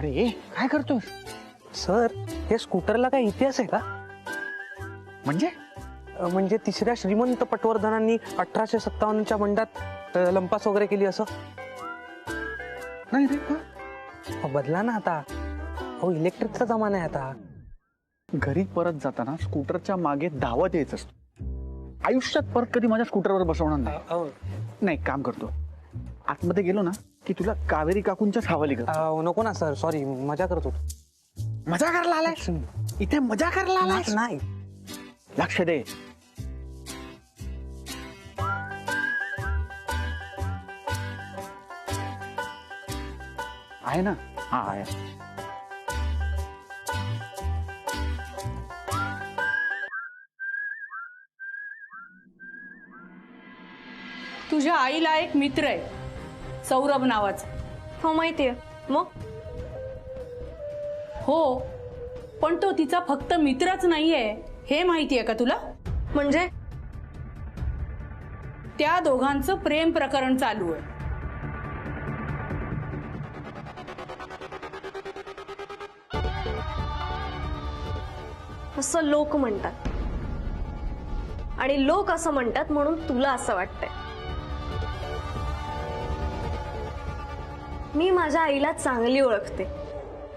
अरे काय करतोय सर हे स्कूटरला काय इतिहास आहे का? म्हणजे तिसऱ्या श्रीमंत पटवर्धनांनी 1857च्या बंडात लंपास वगैरे केली असं? नाही रे का? बदला ना आता, हो इलेक्ट्रिकचा जमाना आहे आता. घरी परत जाताना स्कूटरच्या मागे धावत यायचं असतो. आयुष्यात परत कधी माझ्या स्कूटरवर बसवणार नाही. नाही काम करतो, आतमध्ये गेलो ना की तुला कावेरी काकूंच्याच हवाली करतो. नको ना सर, सॉरी, मजा करत होतो. मजा करायला आलाय इथे? मजा करायला आलाय? नाही, लक्ष दे. आहे ना? हा आहे. तुझ्या आईला एक मित्र आहे सौरभ नावाचा. हो माहितीये. मग हो, पण तो तिचा फक्त मित्रच नाहीये हे माहितीये का तुला? म्हणजे त्या दोघांचं प्रेम प्रकरण चालू आहे. असं लोक म्हणतात आणि लोक असं म्हणतात म्हणून तुला असं वाटतंय. मी माझ्या आईला चांगली ओळखते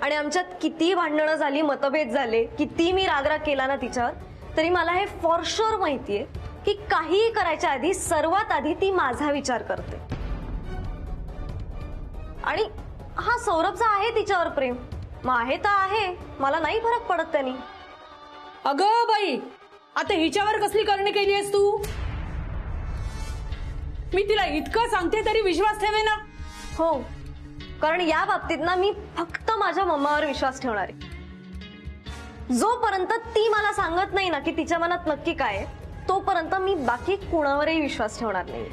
आणि आमच्यात किती भांडणं झाली, मतभेद झाले, किती मी रागराग केला ना तिच्यावर, तरी मला हे फॉर शुअर माहितीये की काहीही करायच्या आधी सर्वात आधी ती माझा विचार करते. आणि हा सौरभचा आहे तिच्यावर प्रेम, मग आहे तर आहे, मला नाही फरक पडत त्यांनी. अगं बाई, आता हिच्यावर कसली करणी केली आहेस तू? मी तिला इतकं सांगते तरी विश्वास ठेवे ना. हो, कारण या बाबतीत ना मी फक्त माझ्या मम्मावर विश्वास ठेवणार आहे. जोपर्यंत ती मला सांगत नाही ना की तिच्या मनात नक्की काय आहे, तोपर्यंत मी बाकी कुणावरही विश्वास ठेवणार नाही.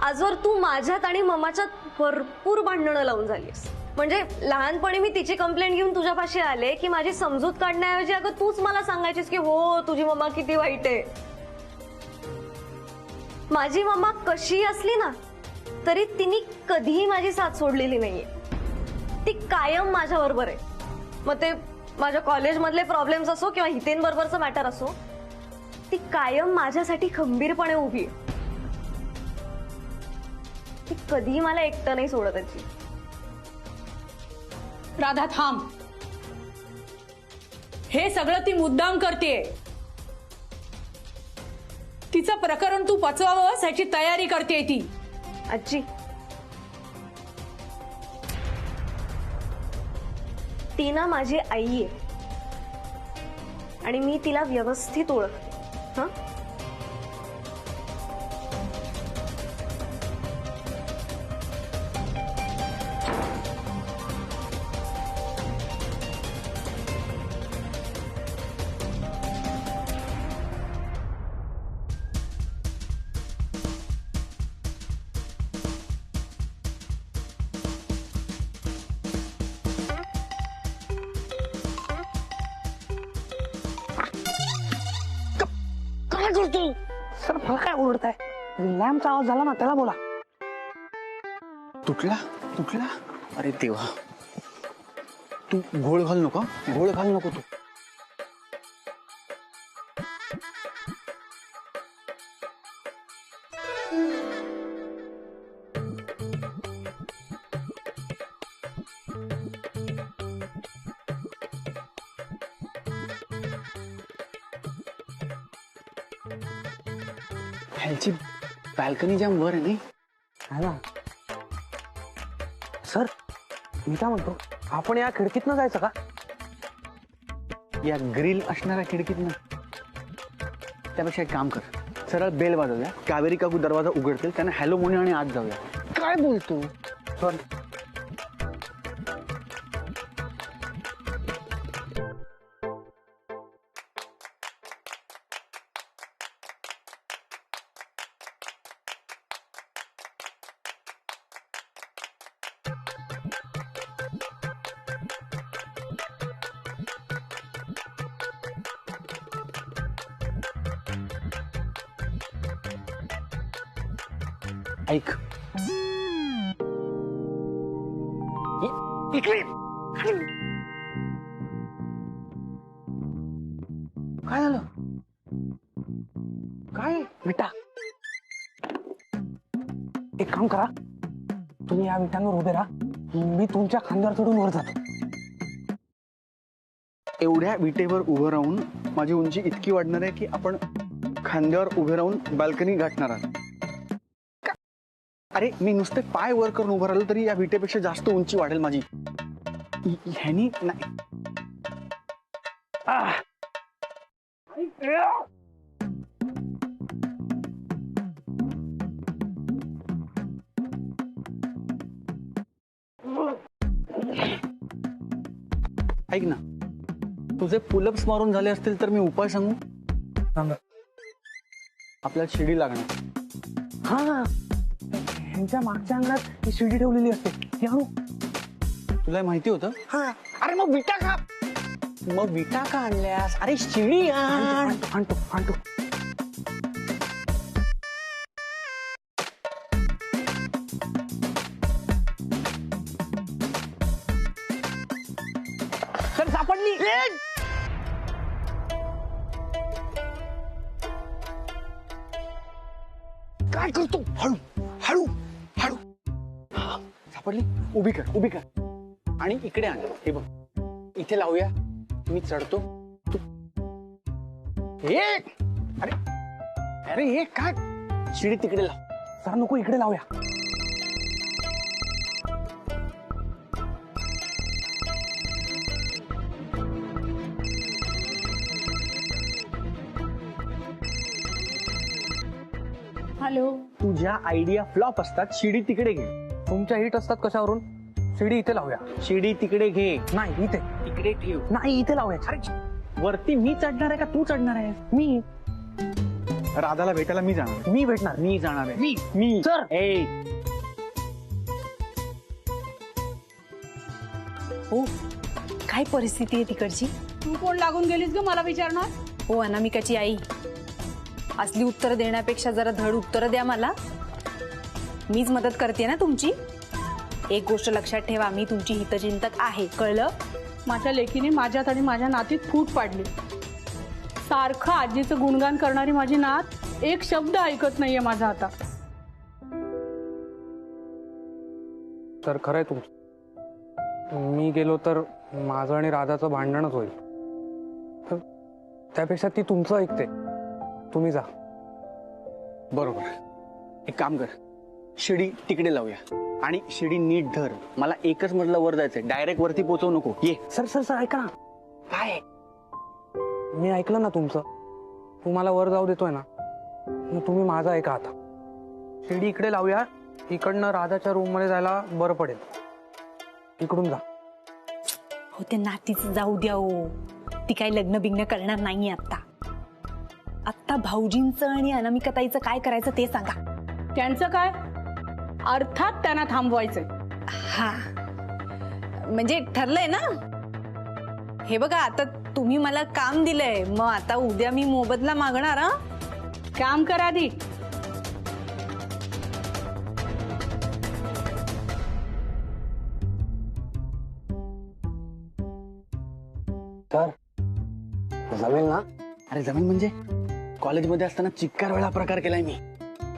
आजवर तू माझ्यात आणि मम्माच्यात भरपूर भांडणं लावून झालीस. म्हणजे लहानपणी मी तिची कंप्लेंट घेऊन तुझ्यापाशी आले की माझी समजूत काढण्याऐवजी अगं तूच मला सांगायचीस की हो तुझी मम्मा किती वाईट आहे. माझी मम्मा कशी असली ना तरी तिने कधीही माझी साथ सोडलेली नाहीये. ती कायम माझ्या बरोबर आहे. मग ते माझ्या कॉलेजमधले प्रॉब्लेम्स असो किंवा हितेंबरोबरचं मॅटर असो, ती कायम माझ्यासाठी खंबीरपणे उभी आहे. ती कधीही मला एकटं नाही सोडत त्याची. राधा थांब, हे सगळं ती मुद्दाम करतेय. तिचं प्रकरण तू पचवावं याची तयारी करतेय ती. आजी, ती ना माझी आई आहे आणि मी तिला व्यवस्थित ओळखते. हं? काय करतो सर? मला काय ओरडताय? लॅम्पचा आवाज झाला ना, त्याला बोला. तुटला तुटला? अरे देवा, तू घोळ घाल नको, घोळ घाल नको तू. ह्याची बॅल्कनी जाम वर आहे नाही? है ना सर, मी काय म्हणतो, आपण या खिडकीतनं जायचं का? या ग्रिल असणाऱ्या खिडकीतनं? त्यापेक्षा एक काम कर, सरळ बेल वाजवूया, कावेरी काकू दरवाजा उघडतील, त्यांना हॅलो म्हणूया आणि आत जाऊया. काय बोलतो सर? ऐक, इकडे काय झालं? काय विटा, एक काम करा, तुम्ही या विटांवर उभे राहा, मी तुमच्या खांद्यावर चढून वर जातो. एवढ्या विटेवर उभं राहून माझी उंची इतकी वाढणार आहे की आपण खांद्यावर उभे राहून बाल्कनी गाठणार आहात का? अरे मी नुसते पाय वर करून उभं राहिलो तरी या विटेपेक्षा जास्त उंची वाढेल माझी. ह्यानी नाही. आह. ऐक ना, तुझे पुलअप्स मारून झाले असतील तर मी उपाय सांगू? सांगा. आपल्याला शिडी लागणार. हा, ह्यांच्या मागच्या अंगणात ही शिडी ठेवलेली असते, ती आणू. तुला हे माहिती होतं? हा, अरे मग विटा का? मग विटा का आणल्यास? अरे शिडी आण. आणतो आणतो. सर सापडली. काय करतो? हळू हळू हळू. हा, सापडली. उभी कर उभी कर आणि इकडे आण. हे बघ, इथे लावूया. मी चढतो, तू हे. अरे अरे हे काय? शिडी तिकडे लाव. सर नको, इकडे लावूया. हॅलो. तुझ्या आयडिया फ्लॉप असतात. शिडी तिकडे घे. तुमच्या हिट असतात कशावरून? शिडी इथे लावूया. शिडी तिकडे घे. नाही, इथे. तिकडे ठेव. नाही, इथे लावूया. अरे वरती मी चढणार आहे का तू चढणार आहे? मी राधाला भेटायला मी जाणार. मी भेटणार. मी जाणार आहे. मी सर. ए हो, काय परिस्थिती आहे तिकडची? तू कोण लागून गेलीस ग मला विचारणार? हो, अनामिकाची आई. असली उत्तर देण्यापेक्षा जरा धड उत्तर द्या मला. मीच मदत करते ना तुमची. एक गोष्ट लक्षात ठेवा, मी तुमची हितचिंतक आहे, कळलं? माझ्या लेकीने माझ्यात आणि माझ्या नातीत फूट पाडली. सारखं आजीचं गुणगान करणारी माझी नात एक शब्द ऐकत नाहीये माझा आता. तर खरंय तुमचं. मी गेलो तर माझं आणि राधाचं भांडणच होईल. तर त्यापेक्षा ती तुमचं ऐकते. तुम्ही जा. बरोबर. एक काम कर, शिडी तिकडे लावूया आणि शिडी नीट धर. मला एकच मजला वर जायचंय, डायरेक्ट वरती पोहोचवू नको. ये. सर सर सर, ऐका ना. काय? मी ऐकलं ना तुमचं. तुम्हाला वर जाऊ देतोय ना, मग तुम्ही माझं ऐका आता. शिडी इकडे लावूया. इकडनं राधाच्या रूम मध्ये जायला बरं पडेल. इकडून जा. हो, ते नातीचं जाऊ द्या हो. ती काही लग्न बिग्न करणार नाही आता. आत्ता भाऊजींचं आणि अनामिकाताईचं काय करायचं ते सांगा. त्यांचं काय? अर्थात त्यांना थांबवायचंय. हा, म्हणजे ठरलंय ना. हे बघा, आता तुम्ही मला काम दिलंय, मग आता उद्या मी मोबदला मागणार. हा, काम करा आधी. सर, जमेल ना? अरे जमीन म्हणजे कॉलेजमध्ये असताना चिक्कार वेळा प्रकार केलाय मी.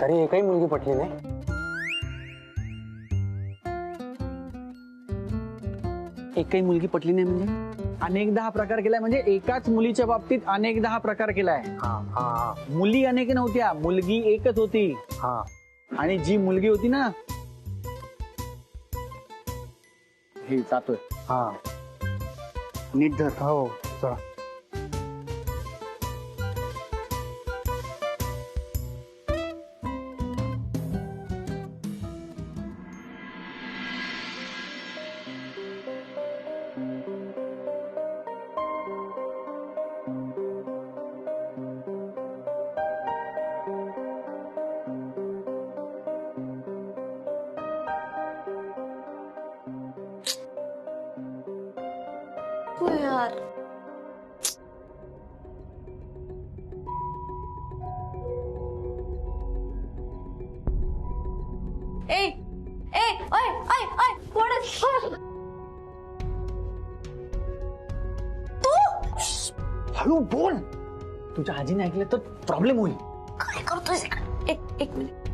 तरी एकही मुलगी पटली नाही. एकही मुलगी पटली नाही म्हणजे? अनेकदा हा प्रकार केलाय म्हणजे एकाच मुलीच्या बाबतीत अनेकदा हा प्रकार केलाय. हा हा मुली अनेक नव्हत्या, मुलगी एकच होती. हा. आणि जी मुलगी होती ना, हे जातोय. हा. नीट धर. हो, चला. हो यार. ए ए ओय ओय ओय कोण आहे? हळू बोल. तुझ्या आजीने ऐकलं तर प्रॉब्लेम होईल. काय करतोय एक मिनिट.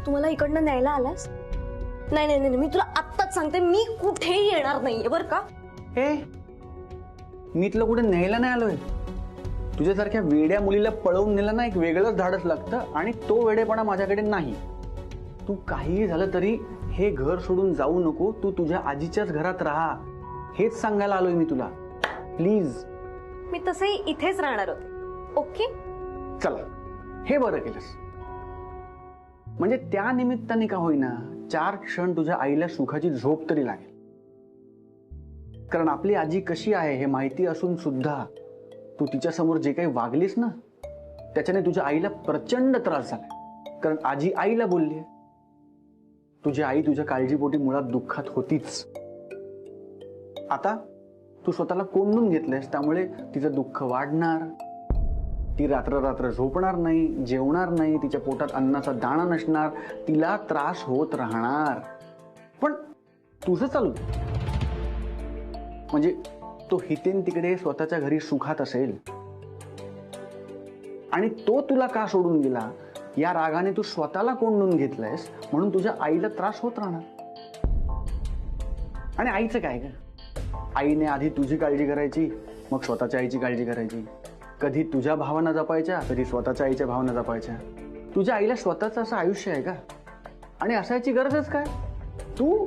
तू मला इकडनं न्यायला आलास? नाही नाही नाही, मी तुला आत्ताच सांगते, मी कुठेही येणार नाहीये बरं का. हे मी तुला कुठे न्यायला नाही आलोय. तुझ्यासारख्या वेड्या मुलीला पळवून नेलं ना एक वेगळंच धाडस लागतं, आणि तो वेडेपणा माझ्याकडे नाही. तू काहीही झालं तरी हे घर सोडून जाऊ नको. तू तुझ्या आजीच्याच घरात राहा, हेच सांगायला आलोय मी तुला. प्लीज. मी तसंही इथेच राहणार होते. ओके. चला, हे बरं केलंस. म्हणजे त्या निमित्ताने का होईना 4 क्षण तुझ्या आईला सुखाची झोप तरी लागेल. कारण आपली आजी कशी आहे हे माहिती असून सुद्धा तू तिच्या समोर जे काही वागलीस ना, त्याच्याने तुझ्या आईला प्रचंड त्रास झालाय. कारण आजी आईला बोलली. तुझी आई तुझ्या काळजीपोटी मुळात दुःखात होतीच. आता तू स्वतःला कोंडून घेतलंयस, त्यामुळे तिचं दुःख वाढणार. ती रात्र रात्र झोपणार नाही, जेवणार नाही, तिच्या पोटात अन्नाचा दाणा नसणार, तिला त्रास होत राहणार. पण तुझं चालू दे. म्हणजे तो हितेन तिकडे स्वतःच्या घरी सुखात असेल, आणि तो तुला का सोडून गेला या रागाने तू स्वतःला कोंडून घेतलंयस, म्हणून तुझ्या आईला त्रास होत राहणार. आणि आईचं काय ग? आईने आधी तुझी काळजी करायची, मग स्वतःच्या आईची काळजी करायची. कधी तुझ्या भावना जपायच्या, कधी स्वतःच्या आईच्या भावना जपायच्या. तुझ्या आईला स्वतःचं असं आयुष्य आहे का? आणि असायची गरजच काय? तू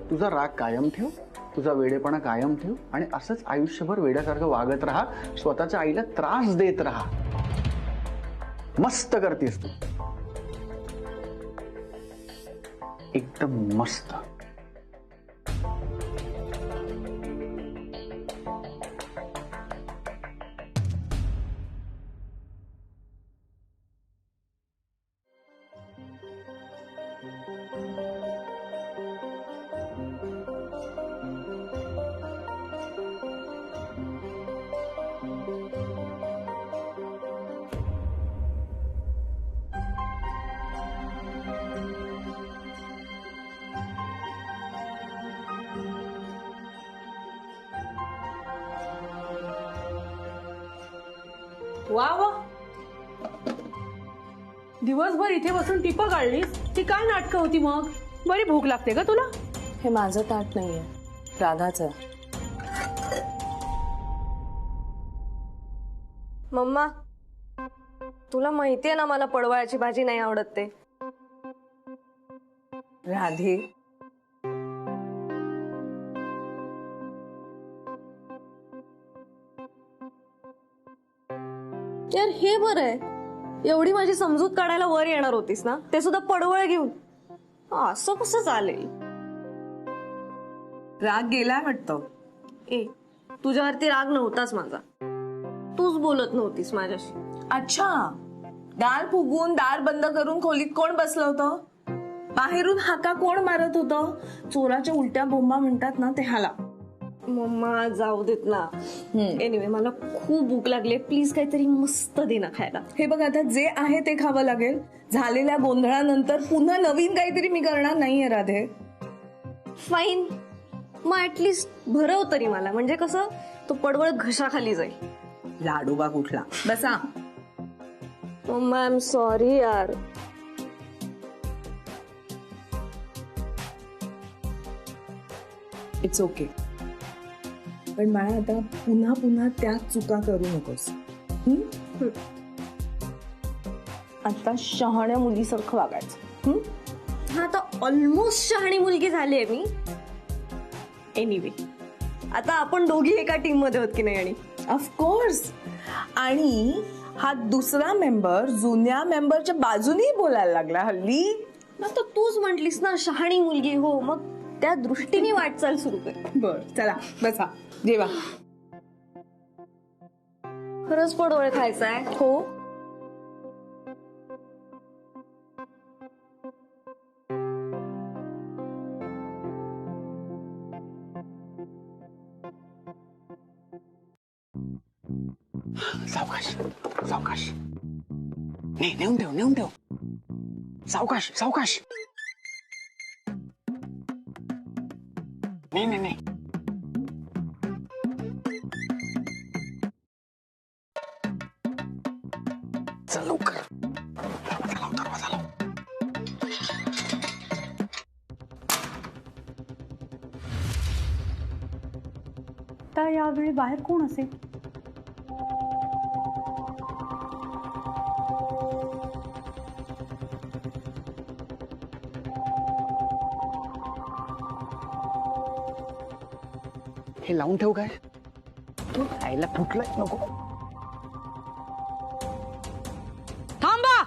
तुझा राग कायम ठेव, तुझा वेडेपणा कायम ठेव, आणि असंच आयुष्यभर वेड्यासारखं वागत राहा, स्वतःच्या आईला त्रास देत राहा. मस्त करतेस तू, एकदम मस्त. वा वा, दिवसभर इथे बसून टिपं काढलीस. ती काय नाटकं होती मग? बरी भूक लागते का तुला? हे माझं ताट नाहीये, राधाचं. मम्मा, तुला माहितीये ना मला पडवळाची भाजी नाही आवडत ते. राधे, यार हे बरं आहे, एवढी माझी समजूत काढायला वर येणार होतीस ना, ते सुद्धा पडवळ घेऊन. असं कसं चालेल? राग गेलाय वाटतं. ए, तुझ्यावरती राग नव्हताच माझा, तूच बोलत नव्हतीस माझ्याशी. अच्छा, दार फुगून दार बंद करून खोलीत कोण बसलं होतं? बाहेरून हाका कोण मारत होतं? चोराच्या उलट्या बोंबा म्हणतात ना, ते हाला. मम्मा जाऊ देत ना. एनिवे, मला खूप भूक लागली, प्लीज काहीतरी मस्त दे ना खायला. हे बघ, आता जे आहे ते खावं लागेल. झालेल्या गोंधळानंतर पुन्हा नवीन काहीतरी मी करणार नाहीये राधे. फाईन, मग ऍटलिस्ट भरव तरी मला, म्हणजे कसं तो पडवळ घशाखाली जाईल. लाडोबा कुठला. बसा. मम्मा आय एम सॉरी यार. It's okay. पण मला आता पुन्हा पुन्हा त्याच चुका करू नकोस. आता शहाण्या मुलीसारखं वागायचं. हा, आता ऑलमोस्ट शहाणी मुलगी झाली आहे मी. एनिवे, आता आपण दोघी एका टीम मध्ये होत की नाही? आणि ऑफकोर्स. आणि हा दुसरा मेंबर जुन्या मेंबरच्या बाजूने बोलायला लागला हल्ली. आता तूच म्हटलीस ना शहाणी मुलगी हो, मग त्या दृष्टीने वाटचाल सुरू कर. बर, चला बसा, जेवा. खरंच पडवळ खायचंय? हो. सावकाश सावकाश. नाही, नेऊन ठेव, नेऊन ठेव. सावकाश सावकाश. नाही नाही नाही. चल लवकर. चला, दरवाजा लाव. आता यावेळी बाहेर कोण असेल? हे लावून ठेव काय तू आईला फुटलंय नको. थांबा.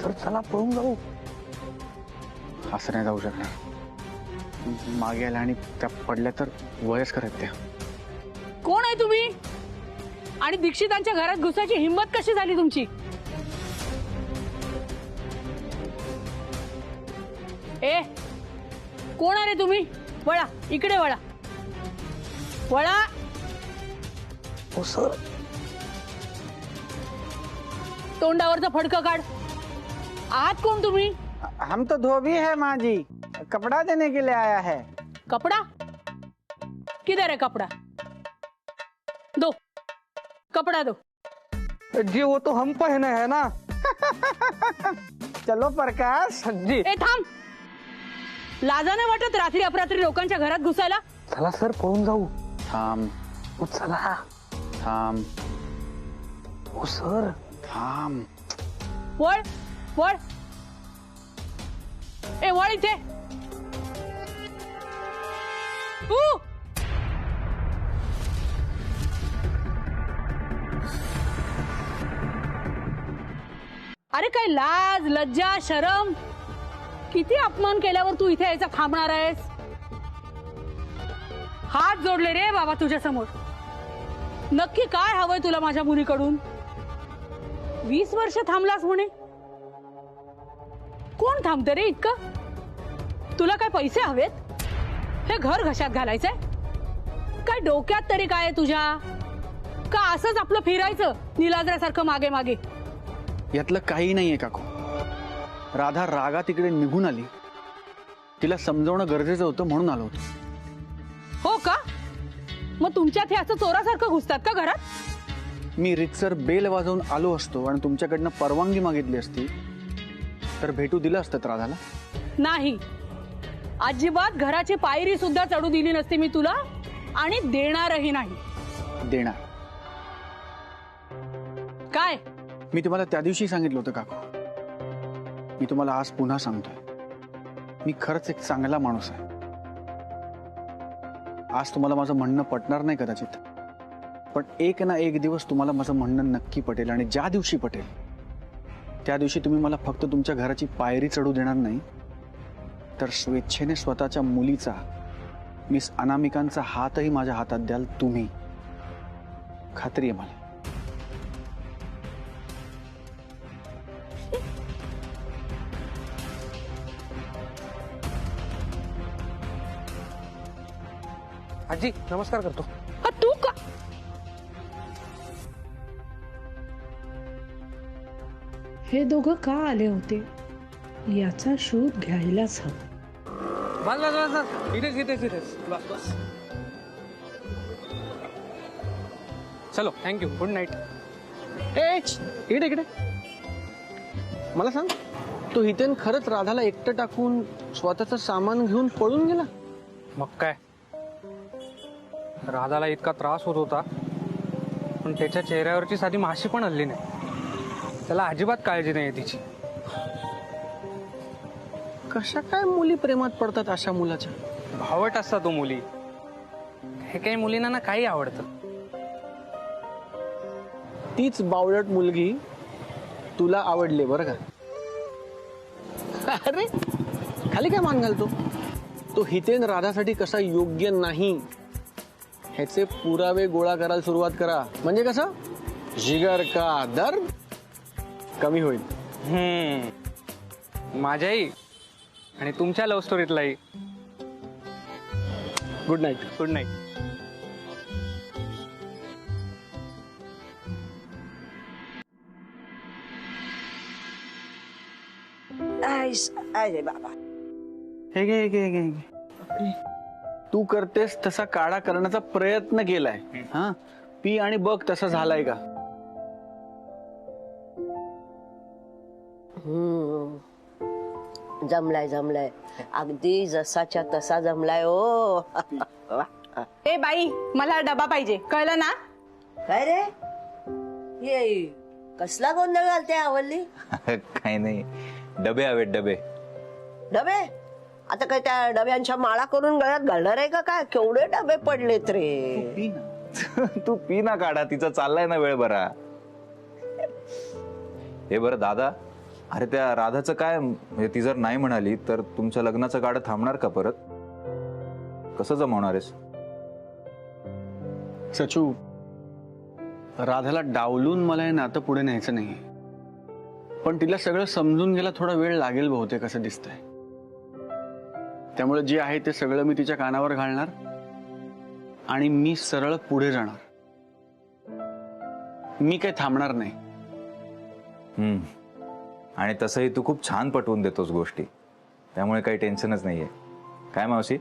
सर चला पळून जाऊ. असं नाही जाऊ शकणार. मागे आल्या आणि त्या पडल्या तर वयस्कर आहेत त्या. कोण आहे तुम्ही आणि दीक्षितांच्या घरात घुसायची हिंमत कशी झाली तुमची? ए कोण आहे रे तुम्ही? वळा इकडे वळा. वळा. हो सर. तोंडावरचं फडकं काढ. आहात कोण तुम्ही? हम तो धोबी है माँ जी, कपड़ा देने के लिए आया है. कपड़ा किधर है? कपड़ा दो. कपड़ा दो. जी वो तो हम पहने है ना. चलो प्रकाश. जी ए थांब. लाजा नाही वाटत रात्री अपरात्री लोकांच्या घरात घुसायला? चला सर पळून जाऊ. थांब हो, चला. थांब. हो सर. थांब. वळ वळ. ए वळ इथे. अरे काय लाज लज्जा शरम. किती अपमान केल्यावर तू इथे यायचा थांबणार आहेस? हात जोडले रे बाबा तुझ्या समोर. नक्की काय हवंय तुला माझ्या मुलीकडून? 20 वर्ष थांबलास म्हणे. कोण थांबते रे इतकं? तुला काय पैसे हवेत? हे घर घशात घालायचंय? काय डोक्यात तरी काय आहे तुझ्या? का असंच आपलं फिरायचं निलाद्रासारखं मागे मागे? यातलं काही नाहीये काकू. राधा रागा तिकडे निघून आली. तिला समजवणं गरजेचं होतं म्हणून आलो होतो. हो का? मग तुमच्यात हे असं चोरासारखं घुसतात का घरात? मी रितसर बेल वाजवून आलो असतो आणि तुमच्याकडनं परवानगी मागितली असती तर भेटू दिलं असतं राधाला? नाही. अजिबात घराची पायरी सुद्धा चढू दिली नसती मी तुला आणि देणारही नाही. देणार. काय? मी तुम्हाला त्या दिवशी सांगितलं होतं काकू. मी तुम्हाला आज पुन्हा सांगतोय. मी खरंच एक चांगला माणूस आहे. आज तुम्हाला माझं म्हणणं पटणार नाही कदाचित, पण एक ना एक दिवस तुम्हाला माझं म्हणणं नक्की पटेल. आणि ज्या दिवशी पटेल त्या दिवशी तुम्ही मला फक्त तुमच्या घराची पायरी चढू देणार नाही, तर स्वेच्छेने स्वतःच्या मुलीचा, मिस अनामिकांचा हातही माझ्या हातात द्याल तुम्ही. खात्री आहे मला. आजी नमस्कार करतो. तू का? हे दोघं का आले होते याचा शोध घ्यायलाच हवा. बस बस बस. इथेच इथेच इथेच. बस बस. चलो थँक्यू. Good night. इकडे इकडे मला सांग, तो हितेन खरंच राधाला एकटं टाकून स्वतःचं सामान घेऊन पळून गेला? मग काय, राधाला इतका त्रास होत होता पण त्याच्या चेहऱ्यावरची साधी माशी पण हल्ली नाही. त्याला अजिबात काळजी नाही तिची. कशा काय मुली प्रेमात पडतात अशा मुलाच्या? भावट असतात तो मुली. हे काही मुलींना ना काही आवडतं. तीच बावळट मुलगी तुला आवडले बरं का? अरे खाली काय मान घालतो? तो हितेन राधासाठी कसा योग्य नाही ह्याचे पुरावे गोळा करायला सुरुवात करा. म्हणजे कसं जिगर का दर्द कमी होईल. माझ्याही आणि तुमच्या लव्ह स्टोरीतलाही. Good night. Good night. हे घे घे घे घे. तू करतेस तसा काढा करण्याचा प्रयत्न केलाय. हा पी आणि बघ तसं झालंय का. जमलाय जमलाय अगदी जसाच्या तसा जमलाय ओ. ए बाई मला डबा पाहिजे कळलं ना. काय रे ये कसला गोंधळ घालते आवडली. काही नाही, डबे हवेत डबे. डबे आता काय त्या डब्यांच्या माळा करून गळ्यात घालणार आहे का काय. केवढे डबे पडलेत रे. तू पी ना काढा, तिचा चाललाय ना वेळ बरा. हे बरं दादा, अरे त्या राधाचं काय, म्हणजे ती जर नाही म्हणाली तर तुमच्या लग्नाचं गाडं थांबणार का परत. कसं जमवणार आहेस. सचू, राधाला डावलून मला हे नातं पुढे न्यायचं नाही, पण तिला सगळं समजून घ्यायला थोडा वेळ लागेल बहुतेक असं दिसतंय. त्यामुळे जे आहे ते सगळं मी तिच्या कानावर घालणार आणि मी सरळ पुढे जाणार. मी काही थांबणार नाही. आणि तसंही तू खूप छान पटवून देतोस गोष्टी, त्यामुळे काही टेन्शनच नाहीये. काय मावशी.